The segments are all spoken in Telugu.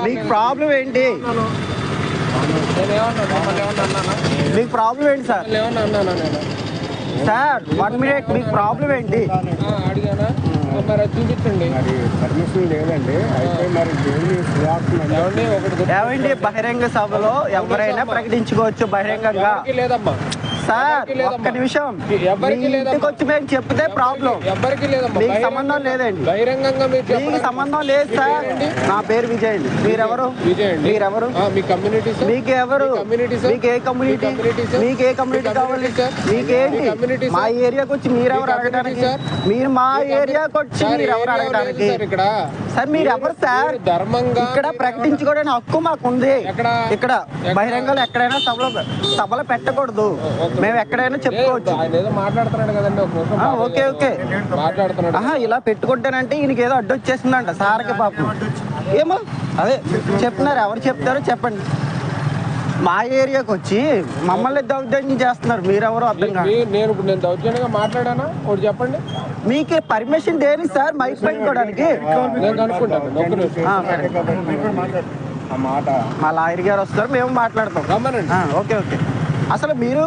మీకు ప్రాబ్లం ఏంటి? మీకు ప్రాబ్లం ఏంటి సార్? సార్ 1 minute, మీకు ప్రాబ్లం ఏంటి? అడిగానా మరి చూపించండి. పర్మిషన్ లేదండి. అయితే మరి ఏమండి బహిరంగ సభలో ఎవరైనా ప్రకటించుకోవచ్చు బహిరంగంగా. లేదమ్మా సార్ ఒక్క నిమిషం, ఇంటికి వచ్చి మేము చెప్తే ప్రాబ్లం. ఎవరికి లేదమ్మా, మీకు సంబంధం లేదండి. బహిరంగంగా మీకు సంబంధం లేదు సార్. నా పేరు విజయ్ అండి. మీరెవరు? మీరెవరు? మీ కమ్యూనిటీ సార్. మీకు ఎవరు? మీకు ఏ కమ్యూనిటీ? మీకు ఏ కమ్యూనిటీ కావాలి? మీకేంటి? మా ఏరియాకి వచ్చి మీరెవరు అడగడానికి? మీరు మా ఏరియాకి వచ్చి మీరెవరు అడగడానికి? ఇక్కడ సార్ మీరు ఎవరు సార్? ధర్మంగా ఇక్కడ ప్రకటించుకోవడానికి హక్కు మాకుంది. ఇక్కడ బహిరంగంలో ఎక్కడైనా సభలో పెట్టకూడదు. మేము ఎక్కడైనా చెప్పుకోవచ్చు. ఏదో మాట్లాడుతున్నాడు కదండి. ఓకే ఓకే మాట్లాడుతున్నాడు. ఇలా పెట్టుకుంటానంటే ఈయనకి ఏదో అడ్డు వచ్చేసిందంట సార్కి పాపం. ఏమో అదే చెప్తున్నారు. ఎవరు చెప్తారో చెప్పండి. మా ఏరియాకి వచ్చి మమ్మల్ని దౌర్జన్యం చేస్తున్నారు. మీరెవరో అర్థం కాదు. నేను దౌర్జన్యంగా మాట్లాడానా? ఒకటి చెప్పండి. మీకు పర్మిషన్ దేని సార్ మైక్ పెట్టుకోవడానికి? నేను అనుకుంటాను. మా లాయర్ గారు వస్తారు, మేము మాట్లాడతాం. Okay okay. అసలు మీరు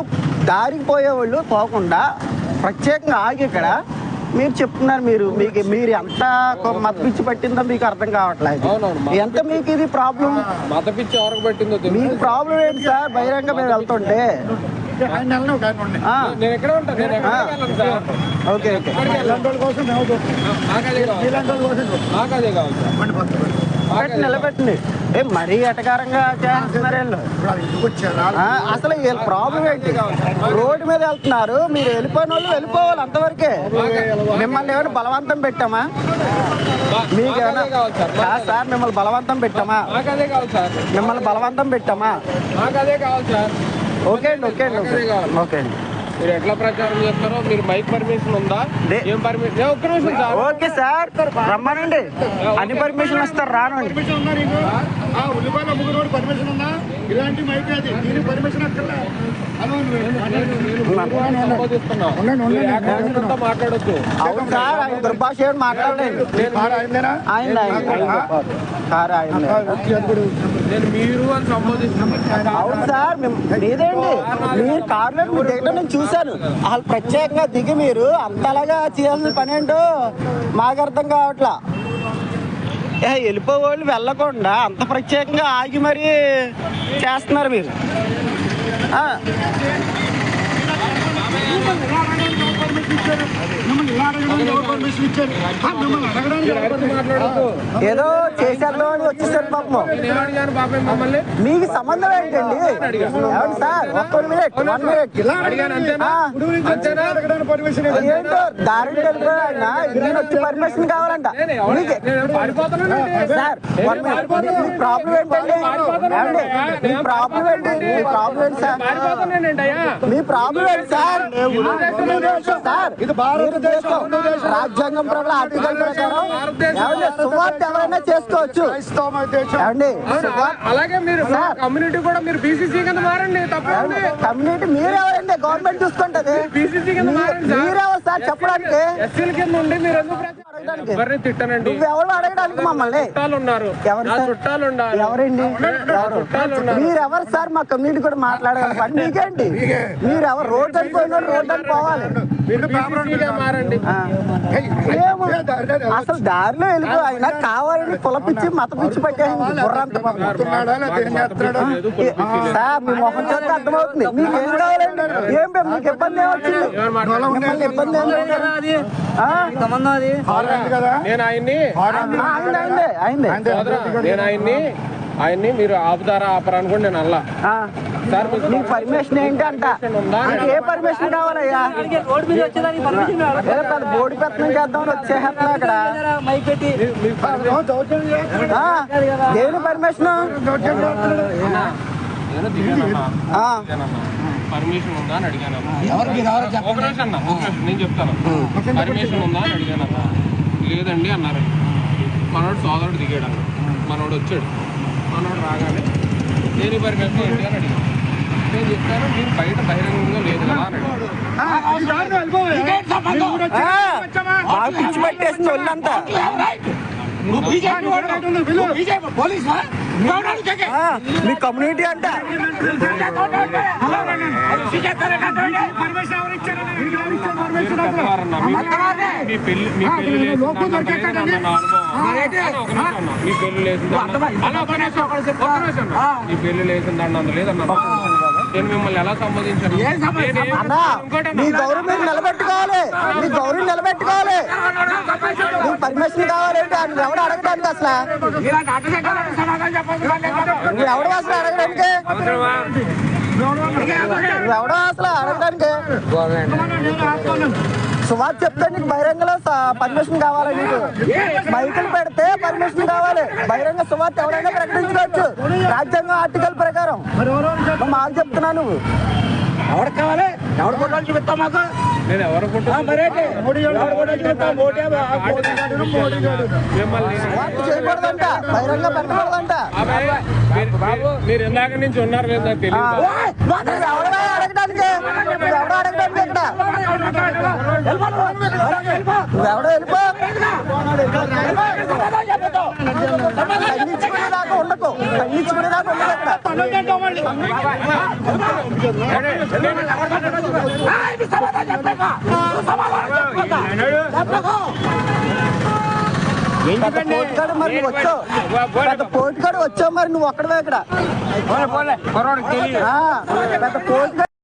దారికి పోయేవాళ్ళు పోకుండా ప్రత్యేకంగా ఆగి ఇక్కడ మీరు చెప్తున్నారు. మీరు ఎంత మత పిచ్చి పట్టిందో మీకు అర్థం కావట్లేదు. ఎంత మీకు ఇది ప్రాబ్లం? మత పిచ్చి ఎవరికి పట్టిందో మీకు ప్రాబ్లం ఏంటి సార్? బహిరంగ మేము వెళ్తుంటే నేను ఎక్కడ ఉంటాను. Okay okay. నాకు అదే కావాలి సార్. నిలబెట్టండి. మరీ ఎటకారంగా చేస్తున్నారు వీళ్ళు. అసలు వీళ్ళ ప్రాబ్లం ఏంటి? రోడ్డు మీద వెళ్తున్నారు, మీరు వెళ్ళిపోయిన వాళ్ళు వెళ్ళిపోవాలి అంతవరకే. మిమ్మల్ని ఏమైనా బలవంతం పెట్టామా? మీకేమైనా సార్ మిమ్మల్ని బలవంతం పెట్టామా? మిమ్మల్ని బలవంతం పెట్టామా? ఓకే అండి ఓకే అండి ఓకే అండి. మీరు ఎట్లా ప్రచారం చేస్తారో మీరు మైక్ పర్మిషన్ ఉందా? ఏం పర్మిషన్? ఒక్క నిమిషం సార్. ఓకే సార్ రమ్మనండి. అన్ని పర్మిషన్ ఇస్తారు, రానండి. మాట్లాడొచ్చు. అవును సార్, ఆయన దుర్భాష ఏమి మాట్లాడలేదు. నేను మీరు అని సంబోధిస్తున్నాను. అవును సార్ లేదండి. మీరు కారులో మీరు దిగడం నేను చూశాను. వాళ్ళు ప్రత్యేకంగా దిగి మీరు అంతలాగా చేయాల్సిన పని ఏంటో మాకు అర్థం కావట్లా. వెళ్ళిపోవాళ్ళు వెళ్ళకుండా అంత ప్రత్యేకంగా ఆగి మరీ చేస్తున్నారు మీరు. ఏదో చేసేద్దాం అని వచ్చేసారు పాపం. మీకు సంబంధం ఏంటండి? ఏమండి సార్ ఒక్క మినిట్ ఏంటో దారి వెళ్ళిపోయినా నేను వచ్చి పర్మిషన్ కావాలంట. సార్ మీ ప్రాబ్లం ఏంటండి? మీ ప్రాబ్లం ఏంటి? మీ ప్రాబ్లం ఏంటి సార్? మీ ప్రాబ్లం ఏంటి సార్? సార్ ఇది భారతదేశం, రాజ్యాంగం ప్రకారం ఆర్టికల్ ప్రకారం సువార్త ఎవరైనా చేసుకోవచ్చు. అలాగే మీరు కమ్యూనిటీ కూడా మీరు బీసీసీ కింద మారండి. కమ్యూనిటీ మీరెవరండి? గవర్నమెంట్ చూసుకుంటది. బీసీసీ కింద మీరెవరు సార్ చెప్పడానికి? ఎస్సీల కింద ఉండి మీరు ఎందుకు ఎవరిని తిట్టనండి? ఎవరు అడగడానికి మమ్మల్ని? చుట్టాలు ఉన్నారు. చుట్టాలు ఉండాలి. ఎవరండి? మీరెవరు సార్? మా కమ్యూనిటీ కూడా మాట్లాడాలి. పని మీకేంటి? మీరెవరు? రోడ్డు అనుకోయిన రోడ్డు అని పోవాలి. మారండి. అసలు దారిలో వెళ్ళిపో ఆయన కావాలని కులపిచ్చి మత పిచ్చి పట్టేసింది బుర్రంత. సార్ మీ మొహం చేస్తే అర్థమవుతుంది. మీకు ఏం కావాలండి? ఏం మీకు ఇబ్బంది ఏమొచ్చింది? మిమ్మల్ని ఇబ్బంది ఏం నేను ఆయన్ని మీరు ఆపుతారా ఆపరా అనుకోండి. నేను అల్లా సార్ మీకు పర్మిషన్ ఏంటి అంట? ఏ పర్మిషన్ కావాలయ్యా? బోర్డు పెట్టడం చేద్దామని వచ్చేస్తున్నా అక్కడ. దేని పర్మిషన్? పర్మిషన్ ఉందా అని అడిగాను. నేను చెప్తాను. పర్మిషన్ ఉందా అని అడిగాను. లేదండి అన్నారు. మనోడు సోదరుడు దిగాడు అన్న. మనోడు వచ్చాడు. మనోడు రాగానే నేను పర్మిషన్ ఏంటి అని అడిగాను. నేను చెప్తాను మీరు బయట బహిరంగంగా లేదు కదా అని మీ కమ్యూనిటీ అంటే మీ పెళ్లి లేసిందన్న లేదన్నా నేను మిమ్మల్ని ఎలా సంబంధించాను అన్నా మీ గౌరవం మీరు నిలబెట్టుకోవాలి, మీ గౌరవం నిలబెట్టుకోవాలి. మీకు పర్మిషన్ కావాలంటే నువ్వు ఎవడు అడగడానికి అసలు, నువ్వు ఎవడు అసలు అడగడానికి, నువ్వు ఎవడో అసలు అడగడానికి. సువార్త చెప్తే నీకు బహిరంగలో పర్మిషన్ కావాలి, నీకు మైకులు పెడితే పర్మిషన్ కావాలి. బహిరంగ సువార్త ఎవరైనా ప్రకటించుకోవచ్చు రాజ్యాంగం ఆర్టికల్ ప్రకారం. మాకు చెప్తున్నా నువ్వు ఎవరికి కావాలి, ఎవరు ఫోటోలు చూపిస్తావు మాకు, నేను ఎవరు చేయకూడదంట, బహిరంగ పెట్టకూడదంట. మీరు ఇందాక నుంచి ఉన్నారు లేదు నాకు తెలియదు. ఎవడో అడగడానికి, ఎవడో అడగడానికి ఇక్కడ నువ్వెవడో వెళ్ళిపో. ఖండించుకునేదాకా ఉండకు, ఖండించుకునేదాకా ఉండదు పోటీకాడు. మరి నువ్వు వచ్చావు, పెద్ద పోటీకాడు వచ్చావు, మరి నువ్వు ఒక్కడవే ఇక్కడ పెద్ద పోటీకాడు.